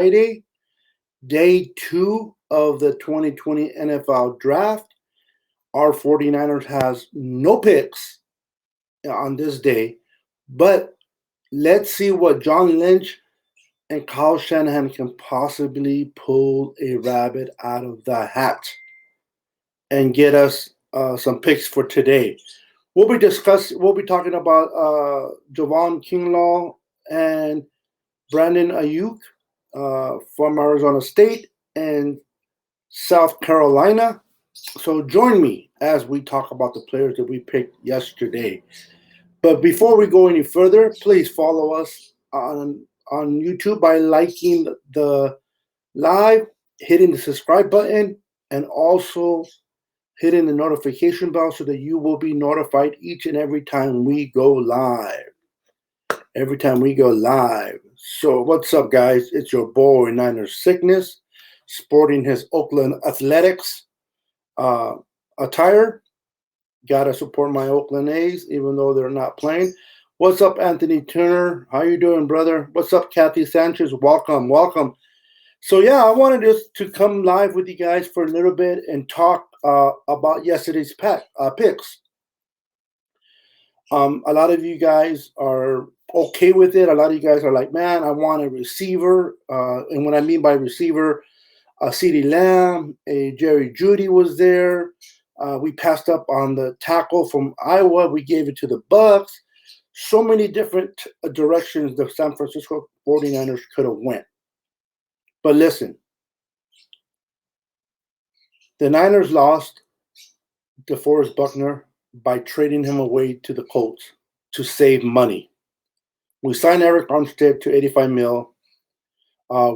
Friday, day 2 of the 2020 NFL Draft. Our 49ers has no picks on this day, but let's see what John Lynch and Kyle Shanahan can possibly pull a rabbit out of the hat and get us some picks for today. We'll be talking about Javon Kinlaw and Brandon Alyuk from Arizona State and South Carolina. So join me as we talk about the players that we picked yesterday. But before we go any further, please follow us on YouTube by liking the live, hitting the subscribe button, and also hitting the notification bell so that you will be notified each and every time we go live. Every time we go live. So what's up, guys? It's your boy Niners Sickness, sporting his Oakland Athletics attire. Gotta support my Oakland A's, even though they're not playing. What's up, Anthony Turner? How you doing, brother? What's up, Kathy Sanchez? Welcome. So yeah, I wanted just to come live with you guys for a little bit and talk about yesterday's picks. A lot of you guys are okay with it. A lot of you guys are like, man, I want a receiver. And what I mean by receiver, a CeeDee Lamb, a Jerry Jeudy was there. We passed up on the tackle from Iowa. We gave it to the Bucks. So many different directions the San Francisco 49ers could have went. But listen, the Niners lost DeForest Buckner by trading him away to the Colts to save money. We signed Eric Armstead to $85 million.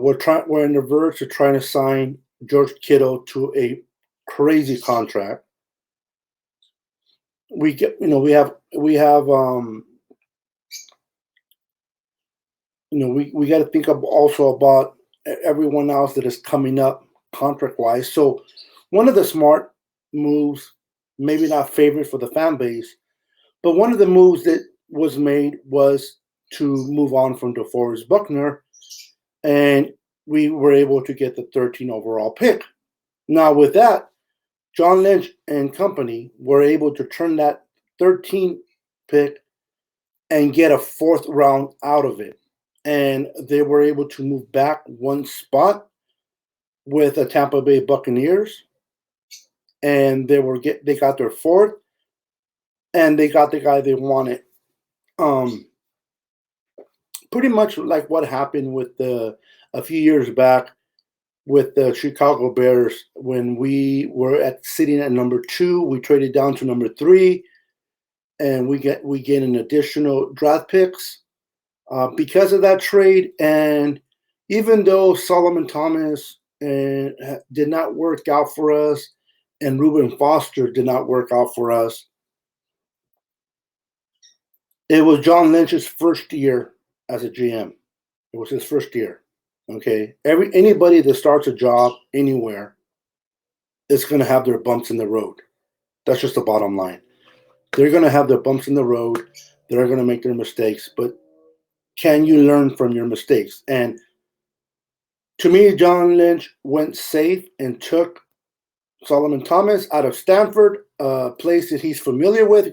We're in the verge of trying to sign George Kittle to a crazy contract. We have we got to think of also about everyone else that is coming up contract wise. So one of the smart moves, maybe not favorite for the fan base, but one of the moves that was made was to move on from DeForest Buckner, and we were able to get the 13 overall pick. Now with that, John Lynch and company were able to turn that 13 pick and get a fourth round out of it. And they were able to move back one spot with the Tampa Bay Buccaneers. And they got their fourth, and they got the guy they wanted. Pretty much like what happened with a few years back with the Chicago Bears when we were sitting at number 2. We traded down to number 3, and we get an additional draft picks because of that trade. And even though Solomon Thomas did not work out for us, and Reuben Foster did not work out for us, it was John Lynch's first year as a GM. It was his first year. Okay, anybody that starts a job anywhere is going to have their bumps in the road. That's just the bottom line. They're going to have their bumps in the road. They're going to make their mistakes, but can you learn from your mistakes? And to me, John Lynch went safe and took Solomon Thomas out of Stanford, a place that he's familiar with,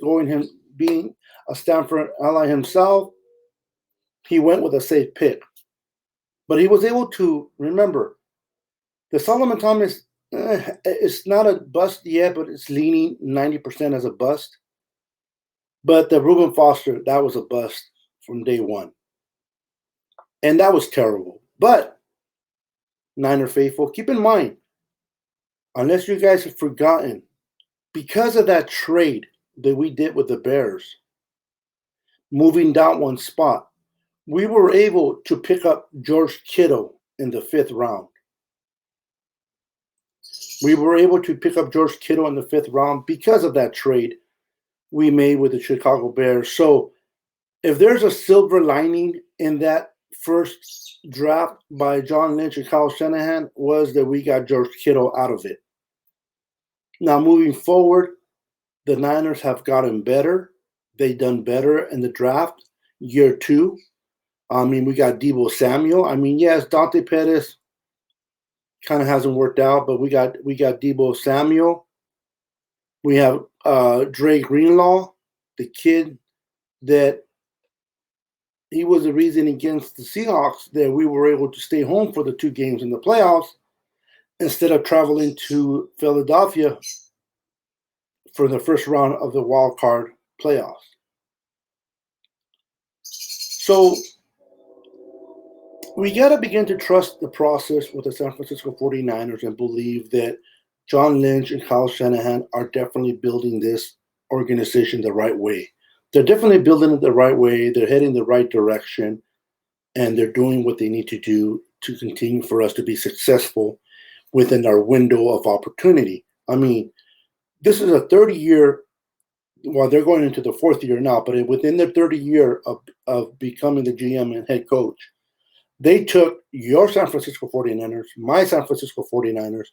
being a Stanford ally himself. He went with a safe pick. But he was able to remember the Solomon Thomas it's not a bust yet, but it's leaning 90% as a bust. But the Reuben Foster, that was a bust from day one. And that was terrible. But, Niner faithful, keep in mind, unless you guys have forgotten, because of that trade that we did with the Bears, moving down one spot, we were able to pick up George Kittle in the 5th round. We were able to pick up George Kittle in the 5th round because of that trade we made with the Chicago Bears. So if there's a silver lining in that first draft by John Lynch and Kyle Shanahan, was that we got George Kittle out of it. Now moving forward, the Niners have gotten better. They've done better in the draft year 2. I mean, we got Debo Samuel. I mean, yes, Dante Pettis kind of hasn't worked out, but we got Debo Samuel. We have Dre Greenlaw, the kid that he was the reason against the Seahawks that we were able to stay home for the 2 games in the playoffs instead of traveling to Philadelphia for the first round of the wild card playoffs. So we got to begin to trust the process with the San Francisco 49ers and believe that John Lynch and Kyle Shanahan are definitely building this organization the right way. They're definitely building it the right way. They're heading the right direction, and they're doing what they need to do to continue for us to be successful within our window of opportunity. I mean, this is a 30-year, well, they're going into the 4th year now, but within their 30 year of becoming the GM and head coach, they took your San Francisco 49ers, my San Francisco 49ers,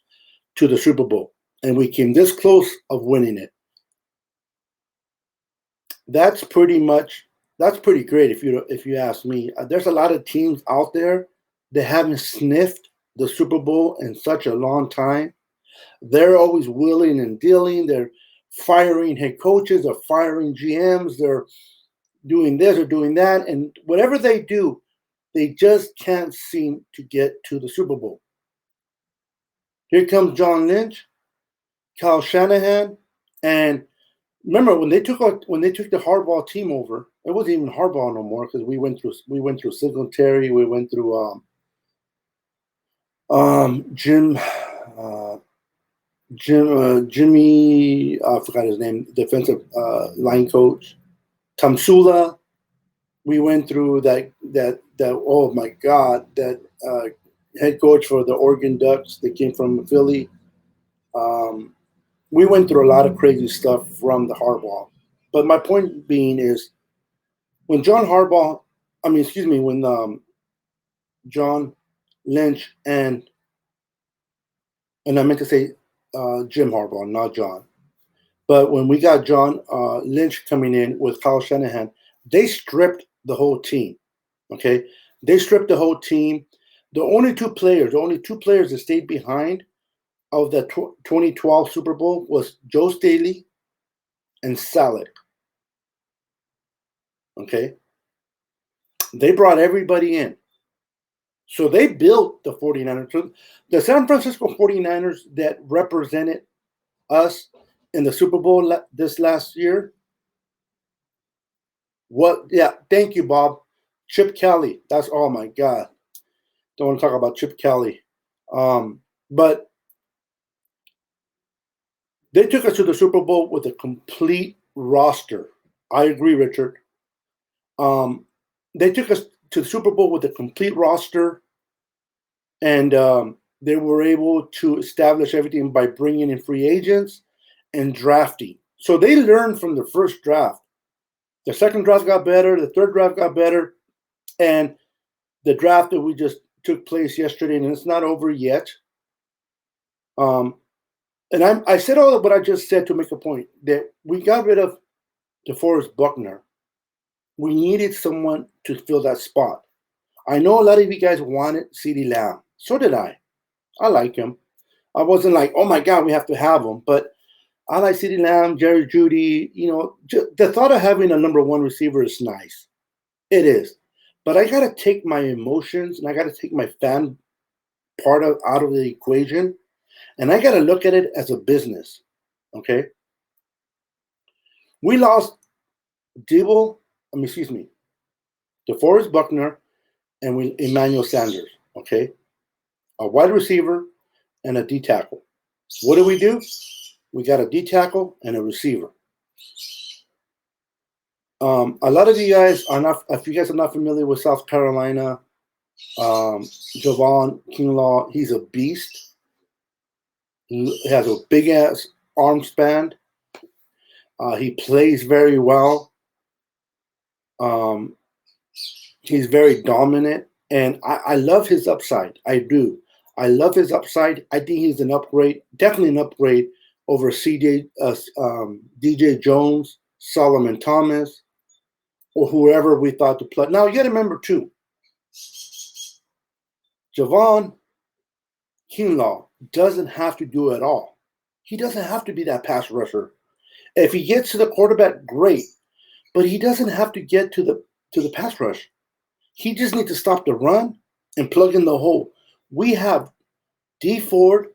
to the Super Bowl, and we came this close of winning it. That's pretty great if you ask me. There's a lot of teams out there that haven't sniffed the Super Bowl in such a long time. They're always willing and dealing. They're firing head coaches, they're firing GMs, they're doing this or doing that, and whatever they do, they just can't seem to get to the Super Bowl. Here comes John Lynch, Kyle Shanahan, and remember when they took the Harbaugh team over, it wasn't even Harbaugh no more because we went through Singletary, we went through Jimmy, I forgot his name, defensive line coach, Tamsula. We went through that. Oh my God, that head coach for the Oregon Ducks that came from Philly. We went through a lot of crazy stuff from the Harbaugh. But my point being is, when John Lynch and I meant to say Jim Harbaugh, not John. But when we got John Lynch coming in with Kyle Shanahan, they stripped the whole team. Okay, they stripped the whole team. The only two players that stayed behind of the 2012 Super Bowl was Joe Staley and Saleh. Okay, they brought everybody in. So they built the 49ers. So the San Francisco 49ers that represented us in the Super Bowl this last year. Thank you, Bob. Chip Kelly. That's, oh my God. Don't want to talk about Chip Kelly. But they took us to the Super Bowl with a complete roster. I agree, Richard. They took us to the Super Bowl with a complete roster, and they were able to establish everything by bringing in free agents and drafting. So they learned from the first draft. The second draft got better. The third draft got better. And the draft that we just took place yesterday, and it's not over yet. And I said all of what I just said to make a point, that we got rid of DeForest Buckner. We needed someone to fill that spot. I know a lot of you guys wanted CeeDee Lamb. So did I. I like him. I wasn't like, oh my God, we have to have him. But I like CeeDee Lamb, Jerry Jeudy. The thought of having a number one receiver is nice. It is. But I got to take my emotions and I got to take my fan part out of the equation. And I got to look at it as a business. Okay? We lost DeForest Buckner and Emmanuel Sanders. Okay? A wide receiver and a D tackle. What do? We got a D tackle and a receiver. A lot of you guys are not, if you guys are not familiar with South Carolina, Javon, Kinlaw, he's a beast. He has a big ass arm span. He plays very well. He's very dominant, and I love his upside. I do. I love his upside. I think he's an upgrade, definitely an upgrade over DJ Jones, Solomon Thomas, or whoever we thought to play. Now, you got to remember, too, Javon Kinlaw doesn't have to do it all. He doesn't have to be that pass rusher. If he gets to the quarterback, great. But he doesn't have to get to the pass rush. He just needs to stop the run and plug in the hole. We have D Ford,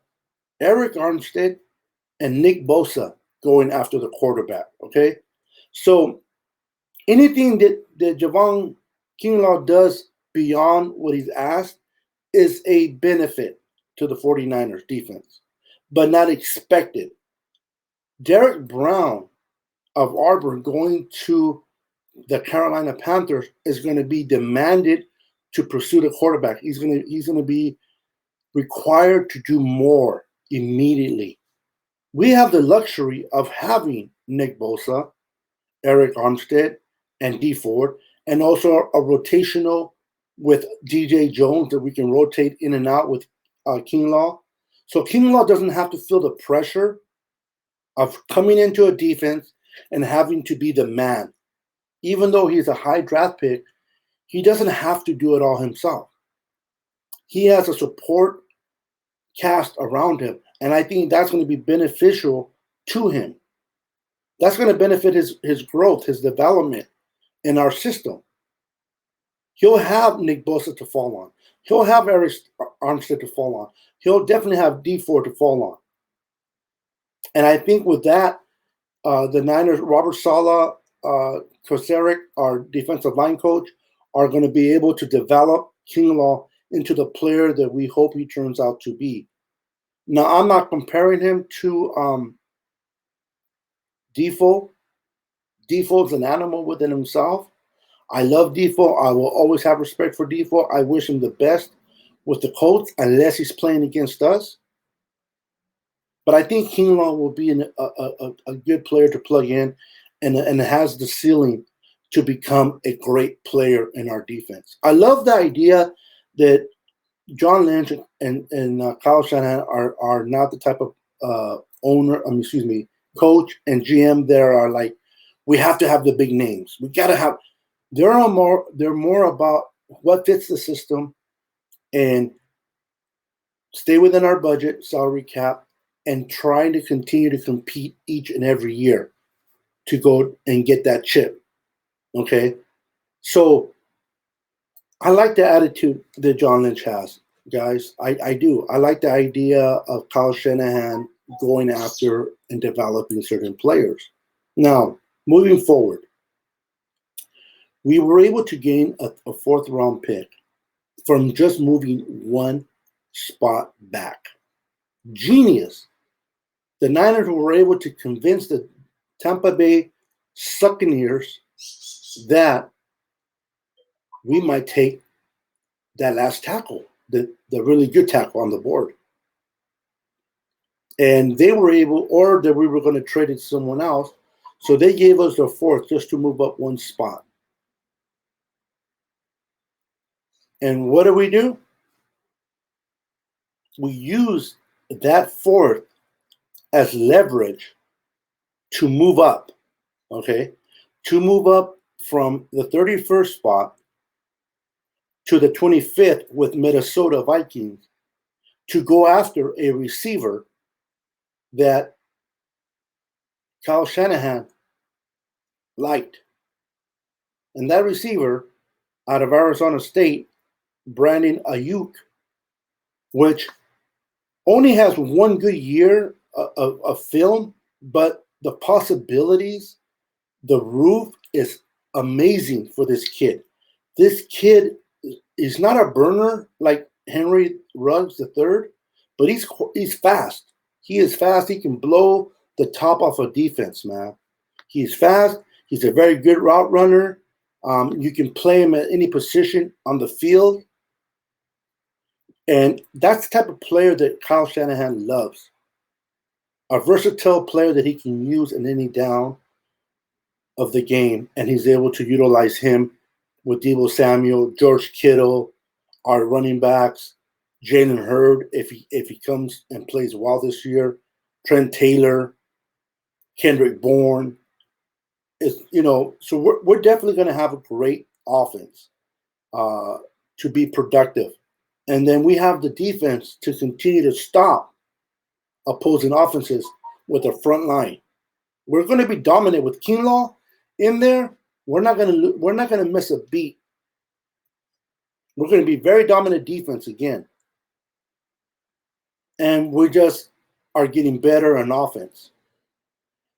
Eric Armstead, and Nick Bosa going after the quarterback. Okay? So anything that Javon Kinlaw does beyond what he's asked is a benefit to the 49ers defense, but not expected. Derek Brown of Auburn going to the Carolina Panthers is going to be demanded to pursue the quarterback. He's going to be required to do more immediately. We have the luxury of having Nick Bosa, Eric Armstead, and D Ford, and also a rotational with DJ Jones that we can rotate in and out with Kinlaw. So Kinlaw doesn't have to feel the pressure of coming into a defense and having to be the man. Even though he's a high draft pick, he doesn't have to do it all himself. He has a support cast around him, and I think that's going to be beneficial to him. That's going to benefit his growth, his development in our system. He'll have Nick Bosa to fall on. He'll have Eric Armstead to fall on. He'll definitely have D Ford to fall on. And I think with that, the Niners, Robert Saleh, Kosaric, our defensive line coach, are going to be able to develop Kinlaw into the player that we hope he turns out to be. Now, I'm not comparing him to Defoe. Defoe's an animal within himself. I love Defoe. I will always have respect for Defoe. I wish him the best with the Colts, unless he's playing against us. But I think Kinlaw will be a good player to plug in and has the ceiling to become a great player in our defense. I love the idea that John Lynch and Kyle Shanahan are not the type of coach and GM that are like, we have to have the big names. We got to have. They're more about what fits the system and stay within our budget, salary cap, and trying to continue to compete each and every year to go and get that chip. Okay? So I like the attitude that John Lynch has, guys. I do. I like the idea of Kyle Shanahan going after and developing certain players. Now, moving forward, we were able to gain a fourth-round pick from just moving one spot back. Genius. The Niners were able to convince the Tampa Bay Buccaneers that we might take that last tackle, the really good tackle on the board. And they were able, or that we were going to trade it to someone else. So they gave us the fourth just to move up one spot. And what do? We use that fourth as leverage to move up, okay? To move up from the 31st spot to the 25th with Minnesota Vikings to go after a receiver that Kyle Shanahan liked. And that receiver out of Arizona State, Brandon Alyuk, which only has one good year of film, but the possibilities, the roof is amazing for this kid. This kid is not a burner like Henry Ruggs III, but he's fast. He is fast. He can blow the top off a defense, man. He's fast. He's a very good route runner. You can play him at any position on the field. And that's the type of player that Kyle Shanahan loves. A versatile player that he can use in any down of the game, and he's able to utilize him with Deebo Samuel, George Kittle, our running backs, Jalen Hurd, if he comes and plays well this year, Trent Taylor, Kendrick Bourne. So we're definitely going to have a great offense. to be productive. And then we have the defense to continue to stop opposing offenses with a front line. We're going to be dominant with Kinlaw in there. We're not going to miss a beat. We're going to be very dominant defense again. And we just are getting better on offense.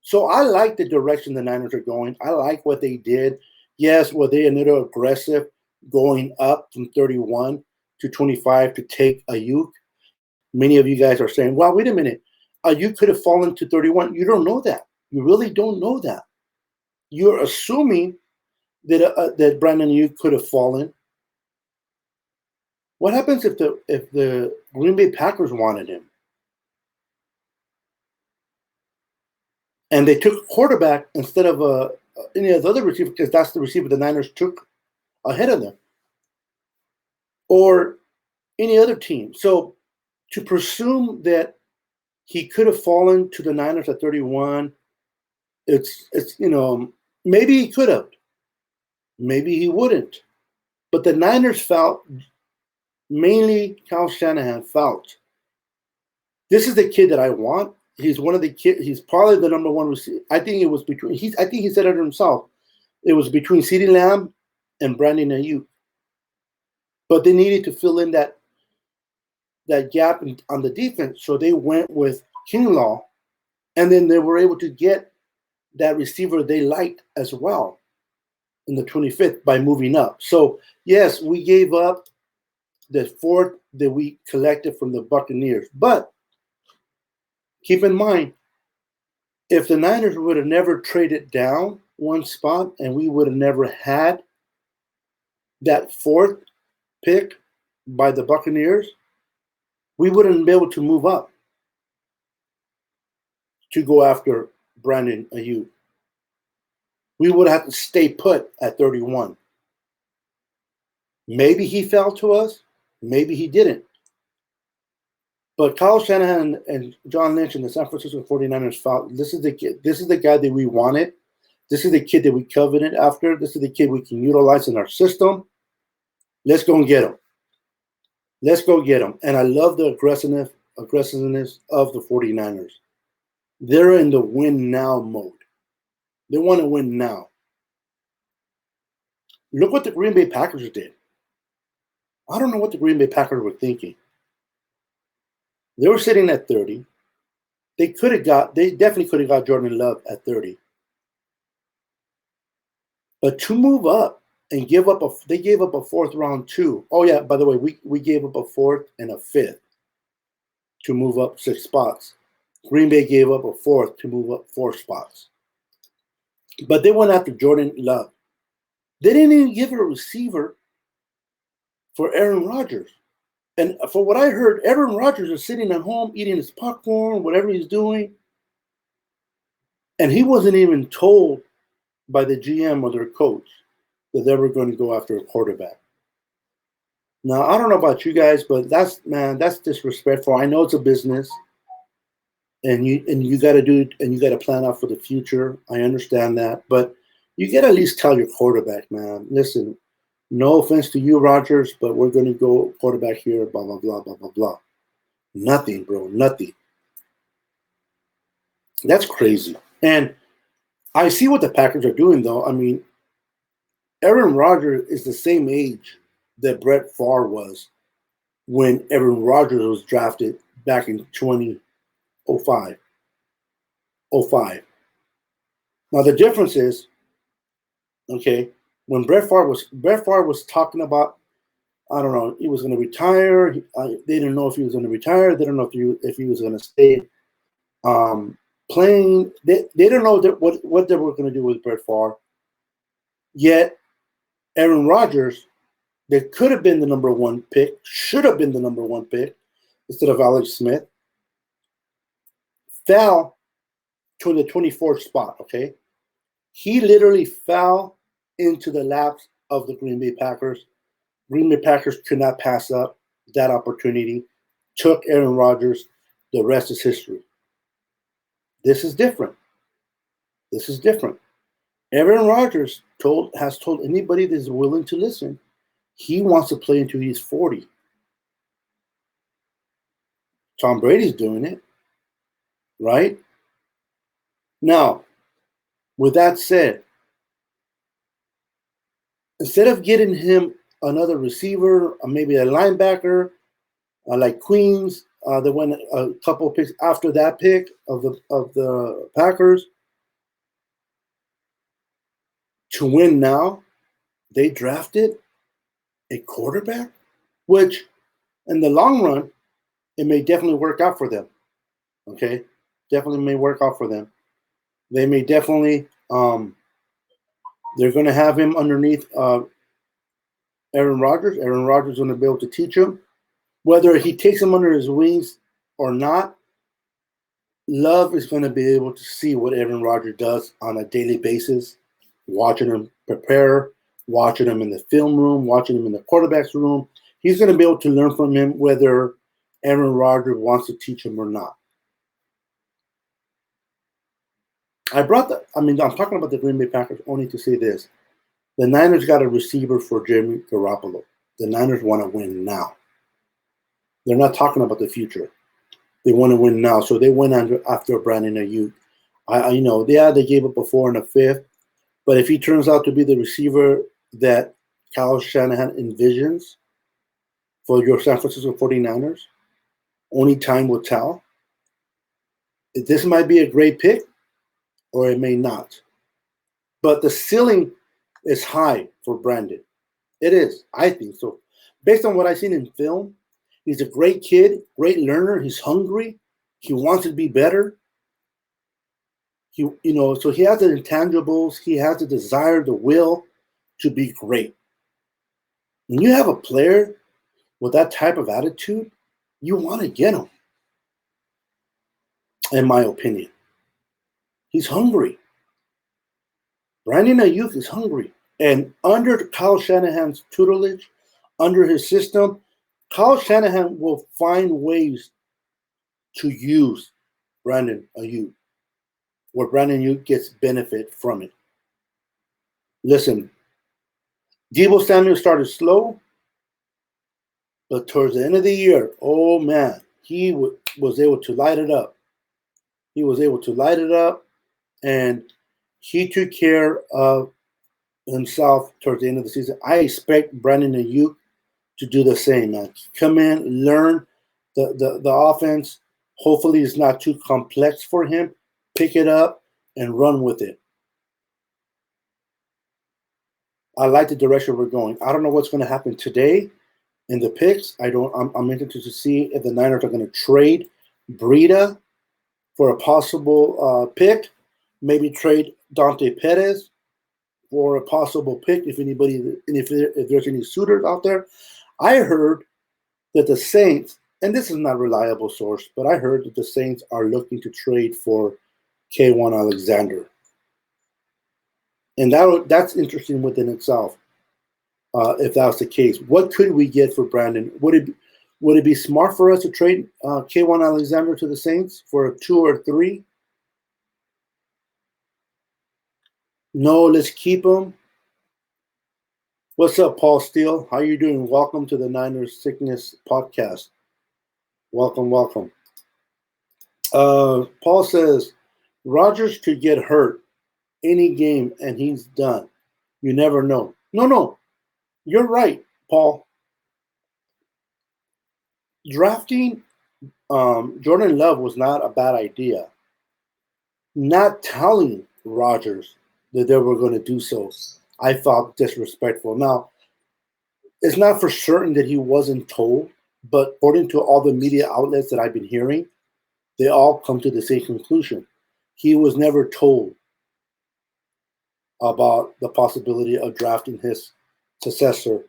So I like the direction the Niners are going. I like what they did. Yes, were they a little aggressive going up from 31 to 25 to take Alyuk? Many of you guys are saying, well, wait a minute. Alyuk could have fallen to 31. You don't know that. You really don't know that. You're assuming that Brandon Alyuk could have fallen. What happens if the Green Bay Packers wanted him? And they took a quarterback instead of any of the other receiver, because that's the receiver the Niners took ahead of them. Or any other team. So to presume that he could have fallen to the Niners at 31, it's maybe he could have. Maybe he wouldn't. But the Niners felt, mainly Kyle Shanahan felt, this is the kid that I want. He's one of the kids. He's probably the number one receiver. I think it was between. I think he said it himself. It was between CeeDee Lamb and Brandon Alyuk. But they needed to fill in that gap on the defense, so they went with Kinlaw, and then they were able to get that receiver they liked as well in the 25th by moving up. So yes, we gave up the fourth that we collected from the Buccaneers, but keep in mind, if the Niners would have never traded down one spot and we would have never had that fourth pick by the Buccaneers, we wouldn't be able to move up to go after Brandon Alyuk. We would have to stay put at 31. Maybe he fell to us. Maybe he didn't. But Kyle Shanahan and John Lynch and the San Francisco 49ers felt this is the kid. This is the guy that we wanted. This is the kid that we coveted after. This is the kid we can utilize in our system. Let's go and get him. Let's go get him. And I love the aggressiveness of the 49ers. They're in the win now mode. They want to win now. Look what the Green Bay Packers did. I don't know what the Green Bay Packers were thinking. They were sitting at 30. They definitely could have got Jordan Love at 30. But to move up and they gave up a fourth round too. Oh yeah, by the way, we gave up a fourth and a fifth to move up 6 spots. Green Bay gave up a fourth to move up 4 spots. But they went after Jordan Love. They didn't even give a receiver for Aaron Rodgers. And for what I heard, Aaron Rodgers is sitting at home eating his popcorn, whatever he's doing. And he wasn't even told by the GM or their coach that they were going to go after a quarterback. Now, I don't know about you guys, but that's disrespectful. I know it's a business. And you got to do it, and you got to plan out for the future. I understand that. But you got to at least tell your quarterback, man, listen, no offense to you, Rodgers, but we're going to go quarterback here, blah, blah, blah, blah, blah, blah. Nothing, bro, nothing. That's crazy. And I see what the Packers are doing, though. I mean, Aaron Rodgers is the same age that Brett Favre was when Aaron Rodgers was drafted back in 2005. Now, the difference is, okay, when Brett Favre was talking about, I don't know, he was going to retire. They didn't know if he was going to retire. They didn't know if he was going to stay playing. They didn't know what they were going to do with Brett Favre. Yet, Aaron Rodgers, that could have been the number 1 pick, should have been the number 1 pick instead of Alex Smith, fell to the 24th spot, okay? He literally fell into the laps of the Green Bay Packers. Green Bay Packers could not pass up that opportunity, took Aaron Rodgers. The rest is history. This is different. Aaron Rodgers has told anybody that is willing to listen, He wants to play until he's 40. Tom Brady's doing it, right? Now, with that said, instead of getting him another receiver, or maybe a linebacker, like Queens, that went a couple of picks after that pick of the Packers, to win now, they drafted a quarterback, which in the long run, it may definitely work out for them. Okay, definitely may work out for them. They may definitely they're going to have him underneath Aaron Rodgers. Aaron Rodgers is going to be able to teach him. Whether he takes him under his wings or not, Love is going to be able to see what Aaron Rodgers does on a daily basis, watching him prepare, watching him in the film room, watching him in the quarterback's room. He's going to be able to learn from him whether Aaron Rodgers wants to teach him or not. I'm talking about the Green Bay Packers only to say this. The Niners got a receiver for Jimmy Garoppolo. The Niners want to win now. They're not talking about the future. They want to win now. So they went after Brandon Alyuk. They gave up a 4 and a 5th. But if he turns out to be the receiver that Kyle Shanahan envisions for your San Francisco 49ers, only time will tell. This might be a great pick, or it may not. But the ceiling is high for Brandon. It is. I think so. Based on what I've seen in film, he's a great kid, great learner. He's hungry. He wants to be better. So he has the intangibles. He has the desire, the will to be great. When you have a player with that type of attitude, you want to get him, in my opinion. He's hungry. Brandon Alyuk is hungry. And under Kyle Shanahan's tutelage, under his system, Kyle Shanahan will find ways to use Brandon Alyuk, where Brandon Alyuk gets benefit from it. Listen, Deebo Samuel started slow, but towards the end of the year, oh man, he was able to light it up. He was able to light it up, and he took care of himself towards the end of the season. I expect Brandon Alyuk to do the same, man. Come in, learn the offense. Hopefully it's not too complex for him. Pick it up and run with it. I like the direction we're going. I don't know what's going to happen today in the picks. I'm interested to see if the Niners are going to trade Breida for a possible pick. Maybe trade Dante Pettis for a possible pick if there's any suitors out there. I heard that the Saints, and this is not a reliable source, but I heard that the Saints are looking to trade for K1 Alexander. And that's interesting within itself, if that was the case. What could we get for Brandon? Would it be smart for us to trade K1 Alexander to the Saints for a 2 or 3? No, let's keep him. What's up, Paul Steele? How you doing? Welcome to the Niners Sickness Podcast. Welcome. Paul says, Rodgers could get hurt any game and he's done. You never know. No. You're right, Paul. Drafting Jordan Love was not a bad idea. Not telling Rodgers that they were going to do so, I felt disrespectful. Now, it's not for certain that he wasn't told, but according to all the media outlets that I've been hearing, they all come to the same conclusion. He was never told about the possibility of drafting his successor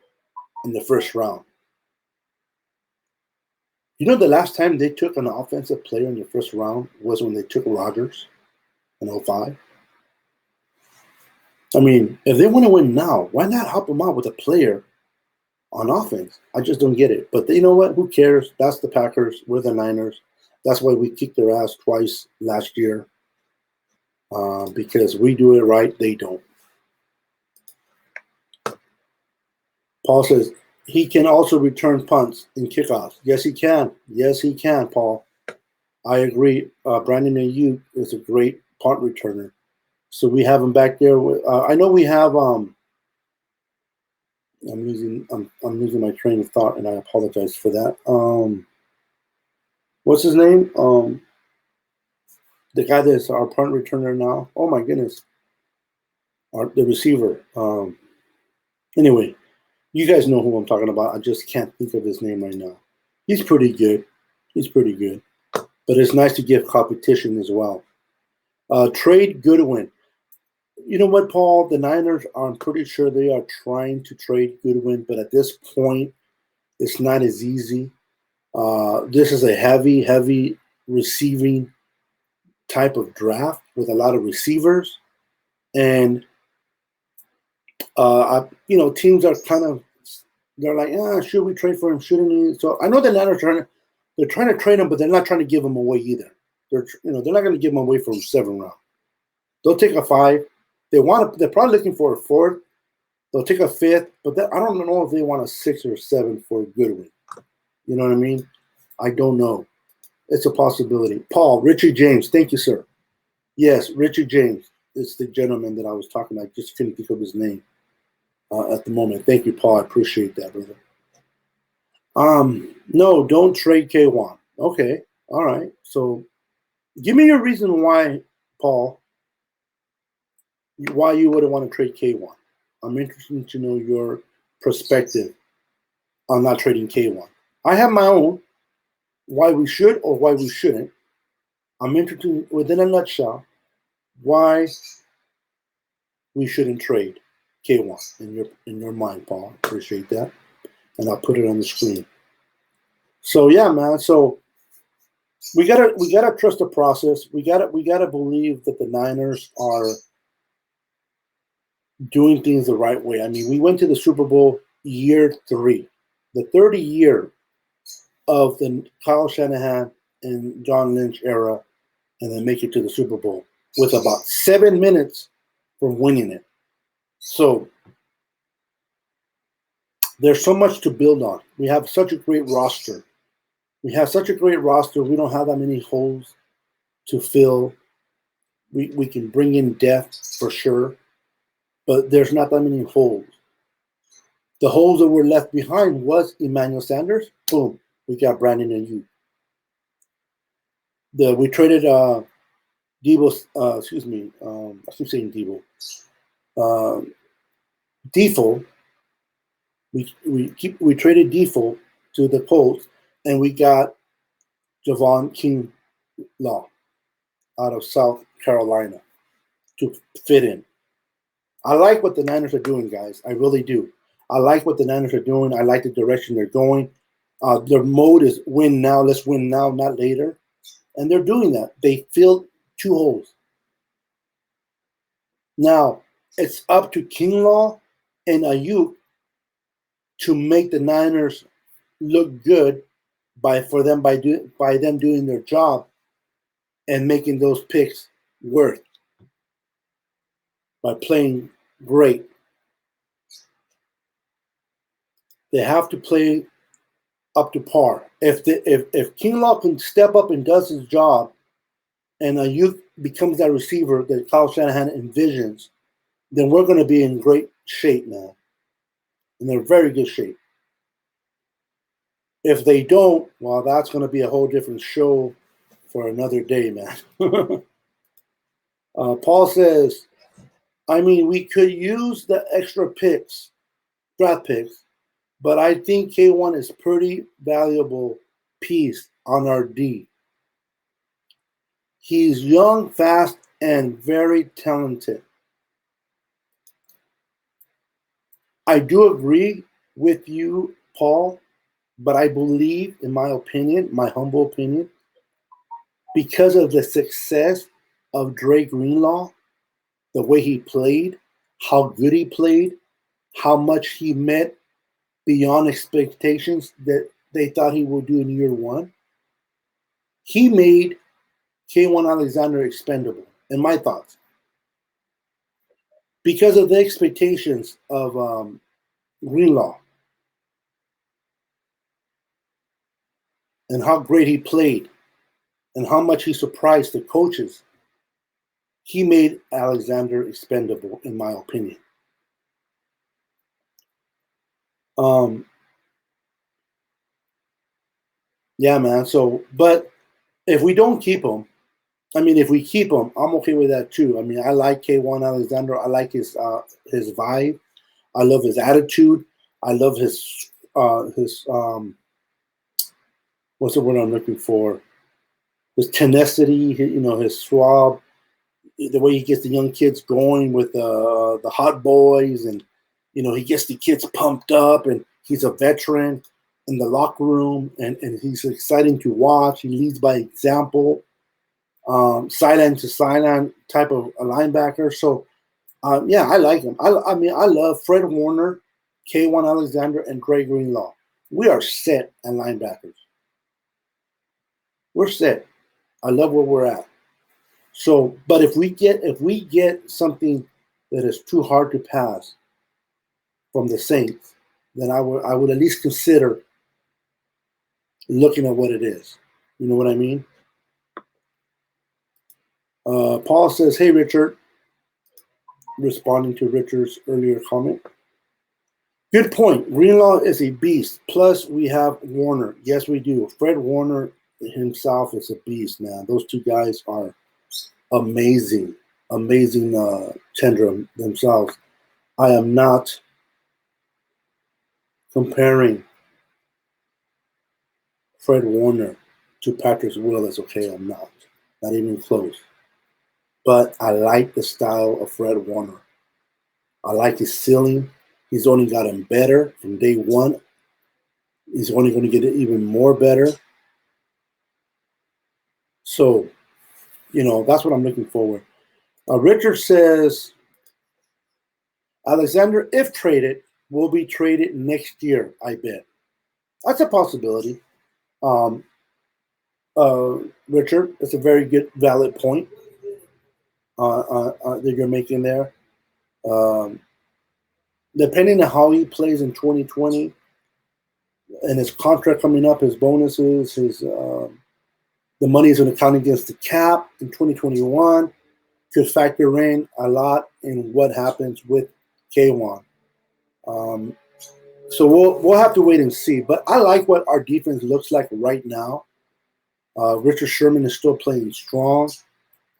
in the first round. You know, the last time they took an offensive player in the first round was when they took Rodgers in 2005. I mean, if they want to win now, why not help them out with a player on offense? I just don't get it. But you know what? Who cares? That's the Packers. We're the Niners. That's why we kicked their ass twice last year. Because we do it right, they don't. Paul says he can also return punts and kickoffs. Yes, he can. Yes, he can, Paul. I agree. Brandon Alyuk is a great punt returner. So we have him back there. I know we have. I'm losing my train of thought, and I apologize for that. What's his name? The guy that's our punt returner now. Oh my goodness, the receiver. Anyway, you guys know who I'm talking about. I just can't think of his name right now. He's pretty good. He's pretty good. But it's nice to give competition as well. Trade Goodwin. You know what, Paul? The Niners, I'm pretty sure they are trying to trade Goodwin, but at this point, it's not as easy. This is a heavy receiving type of draft with a lot of receivers. And, teams are kind of, they're like, should we trade for him? Shouldn't we? So I know the Niners they're trying to trade him, but they're not trying to give him away either. They're not going to give him away from 7th round. They'll take a 5. They're probably looking for a 4th. They'll take a 5th, but I don't know if they want a 6 or 7 for Goodwin. You know what I mean? I don't know. It's a possibility. Paul, Richie James, thank you, sir. Yes, Richie James is the gentleman that I was talking about. I just couldn't think of his name at the moment. Thank you, Paul. I appreciate that, brother. No, don't trade K1. Okay, all right. So give me your reason why, Paul, why you wouldn't want to trade K1. I'm interested to know your perspective on not trading K1. I have my own, why we should or why we shouldn't. I'm interested, within a nutshell, why we shouldn't trade K1 in your mind, Paul. Appreciate that. And I'll put it on the screen. So yeah, man. So we gotta trust the process. We gotta believe that the Niners are doing things the right way. I mean, we went to the Super Bowl year 3, the 30 year of the Kyle Shanahan and John Lynch era, and then make it to the Super Bowl with about 7 minutes from winning it. So there's so much to build on. We have such a great roster. We don't have that many holes to fill. We can bring in depth for sure, but there's not that many holes. The holes that were left behind was Emmanuel Sanders. Boom, we got Brandon Alyuk. We traded Debo. I keep saying Debo. Default. We traded Default to the Colts, and we got Javon Kinlaw out of South Carolina to fit in. I like what the Niners are doing, guys. I really do. I like what the Niners are doing. I like the direction they're going. Their mode is win now. Let's win now, not later. And they're doing that. They filled 2 holes. Now, it's up to Kinlaw and Alyuk to make the Niners look good by them doing their job and making those picks worth by playing great. They have to play up to par. If Kinlaw can step up and does his job, and Alyuk becomes that receiver that Kyle Shanahan envisions, then we're going to be in great shape, man. And they're very good shape. If they don't, well, that's going to be a whole different show for another day, man. Paul says, I mean, we could use the extra picks, draft picks, but I think K1 is pretty valuable piece on our D. He's young, fast, and very talented. I do agree with you, Paul, but I believe, in my opinion, my humble opinion, because of the success of Dre Greenlaw, the way he played, how good he played, how much he met beyond expectations that they thought he would do in year 1, he made K1 Alexander expendable, in my thoughts. Because of the expectations of Greenlaw. and how great he played and how much he surprised the coaches, he made Alexander expendable, in my opinion. Yeah, man. So, but if we don't keep him, if we keep him, I'm okay with that too. I like K1 Alexander. I like his vibe. I love his attitude. I love his what's the word I'm looking for? His tenacity. His suave, the way he gets the young kids going with the hot boys, and he gets the kids pumped up, and he's a veteran in the locker room, and he's exciting to watch. He leads by example, sideline to sideline type of a linebacker. So yeah, I like him. I love Fred Warner, K1 Alexander, and Greg Greenlaw. We are set at linebackers. We're set. I love where we're at. So, but if we get something that is too hard to pass from the Saints, then I would at least consider looking at what it is. You know what I mean? Paul says, "Hey Richard," responding to Richard's earlier comment. Good point. Greenlaw is a beast. Plus, we have Warner. Yes, we do. Fred Warner himself is a beast, man. Those two guys are amazing tender themselves. I am not comparing Fred Warner to Patrick Willis. Okay, I'm not even close. But I like the style of Fred Warner. I like his ceiling. He's only gotten better from day one. He's only going to get it even more better. So, that's what I'm looking forward. Richard says, Alexander, if traded, will be traded next year, I bet. That's a possibility. Richard, it's a very good, valid point that you're making there. Depending on how he plays in 2020 and his contract coming up, his bonuses, the money is going to count against the cap in 2021, could factor in a lot in what happens with K1. So we'll have to wait and see. But I like what our defense looks like right now. Richard Sherman is still playing strong.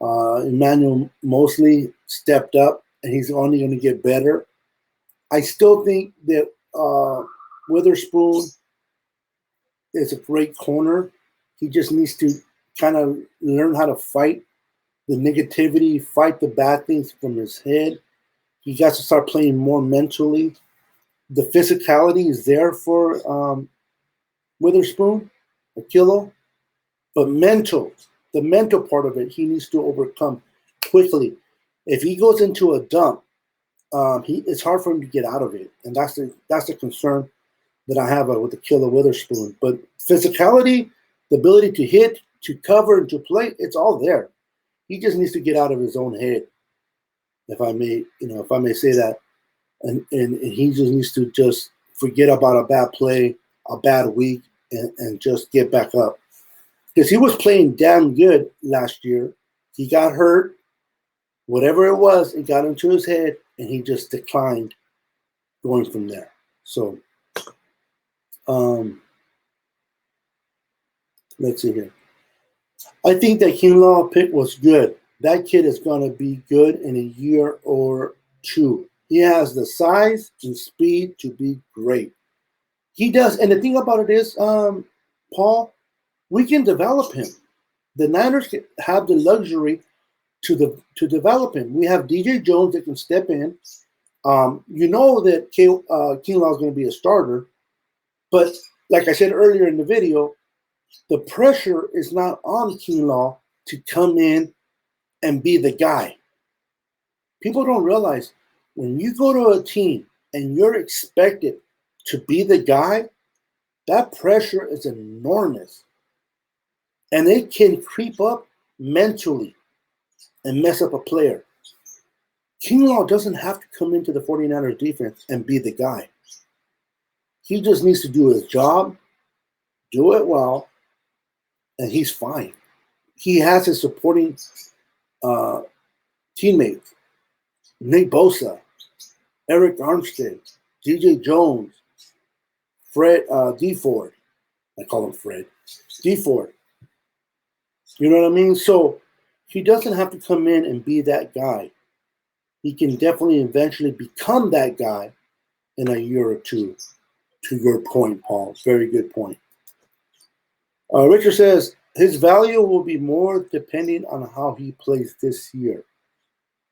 Emmanuel Mosley stepped up, and he's only going to get better. I still think that Witherspoon is a great corner. He just needs to kind of learn how to fight the negativity, fight the bad things from his head. He got to start playing more mentally. The physicality is there for Witherspoon, Kinlaw, but the mental part of it, he needs to overcome quickly. If he goes into a dump, it's hard for him to get out of it, and that's the concern that I have with the Kinlaw Witherspoon. But physicality, the ability to hit, to cover, and to play, it's all there. He just needs to get out of his own head, if I may say that, and he just needs to just forget about a bad play, a bad week, and just get back up. Because he was playing damn good last year. He got hurt, whatever it was, it got into his head, and he just declined going from there. So, let's see here. I think that Kinlaw pick was good. That kid is going to be good in a year or two. He has the size and speed to be great. He does. And the thing about it is, Paul, we can develop him. The Niners have the luxury to develop him. We have DJ Jones that can step in. You know that Kinlaw is going to be a starter. But like I said earlier in the video, the pressure is not on Kinlaw to come in and be the guy. People don't realize when you go to a team and you're expected to be the guy, that pressure is enormous. And it can creep up mentally and mess up a player. Kinlaw doesn't have to come into the 49ers defense and be the guy. He just needs to do his job, do it well, and he's fine. He has his supporting teammates: Nick Bosa, Eric Armstead, DJ Jones, Fred D Ford. I call him Fred D Ford. You know what I mean? So he doesn't have to come in and be that guy. He can definitely eventually become that guy in a year or two. To your point, Paul. Very good point. Richard says his value will be more depending on how he plays this year.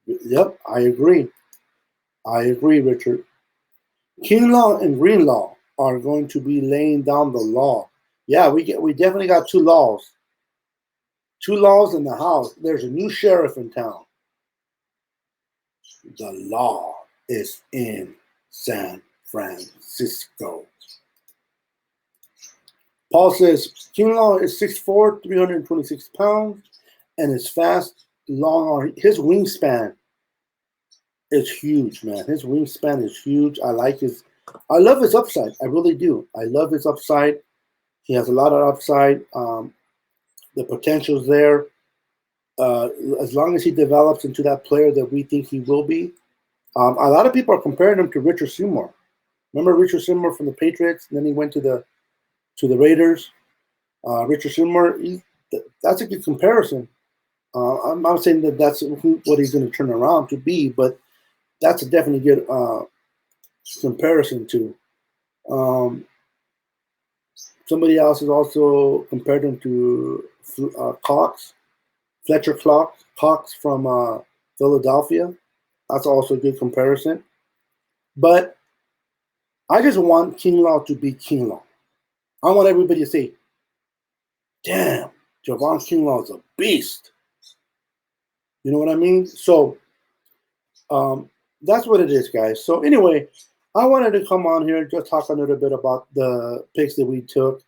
Yep, I agree. I agree, Richard. Kinlaw and Greenlaw are going to be laying down the law. Yeah, we definitely got two laws. Two laws in the house. There's a new sheriff in town. The law is in San Francisco. Paul says Kinlaw is 6'4", 326 pounds, and is fast, long arm. His wingspan is huge, man. His wingspan is huge. I love his upside. I really do. I love his upside. He has a lot of upside. The potential's there. As long as he develops into that player that we think he will be. A lot of people are comparing him to Richard Seymour. Remember Richard Seymour from the Patriots? And then he went to the Raiders. Richard Seymour, that's a good comparison. I'm not saying that that's what he's going to turn around to be, but that's a definitely good comparison to. Somebody else has also compared him to Fletcher Cox from Philadelphia. That's also a good comparison. But I just want Kinlaw to be Kinlaw. I want everybody to say, damn, Javon Kinlaw is a beast. You know what I mean? So that's what it is, guys. So anyway, I wanted to come on here and just talk a little bit about the picks that we took.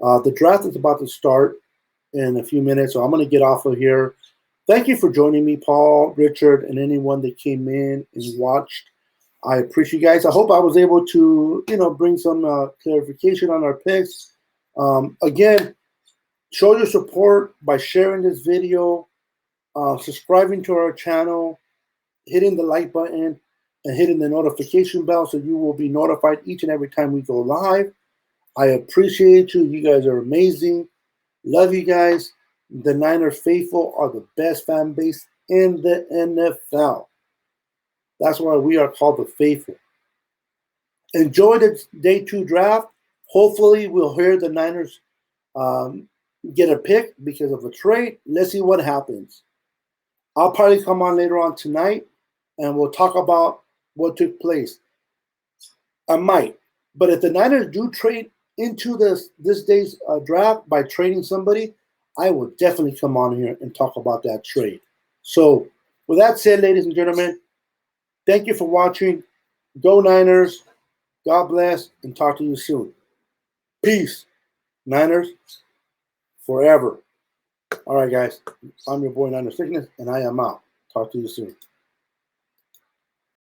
The draft is about to start in a few minutes, so I'm going to get off of here. Thank you for joining me, Paul, Richard, and anyone that came in and watched. I appreciate you guys. I hope I was able to, bring some clarification on our picks. Again, show your support by sharing this video, subscribing to our channel, hitting the like button, and hitting the notification bell so you will be notified each and every time we go live. I appreciate you. You guys are amazing. Love you guys. The Niner faithful are the best fan base in the NFL. That's why we are called the faithful. Enjoy the day 2 draft. Hopefully, we'll hear the Niners get a pick because of a trade. Let's see what happens. I'll probably come on later on tonight, and we'll talk about what took place. I might. But if the Niners do trade into this day's draft by trading somebody, I will definitely come on here and talk about that trade. So, with that said, ladies and gentlemen, thank you for watching. Go Niners. God bless, and talk to you soon. Peace. Niners forever. All right, guys. I'm your boy, Niner Sickness, and I am out. Talk to you soon.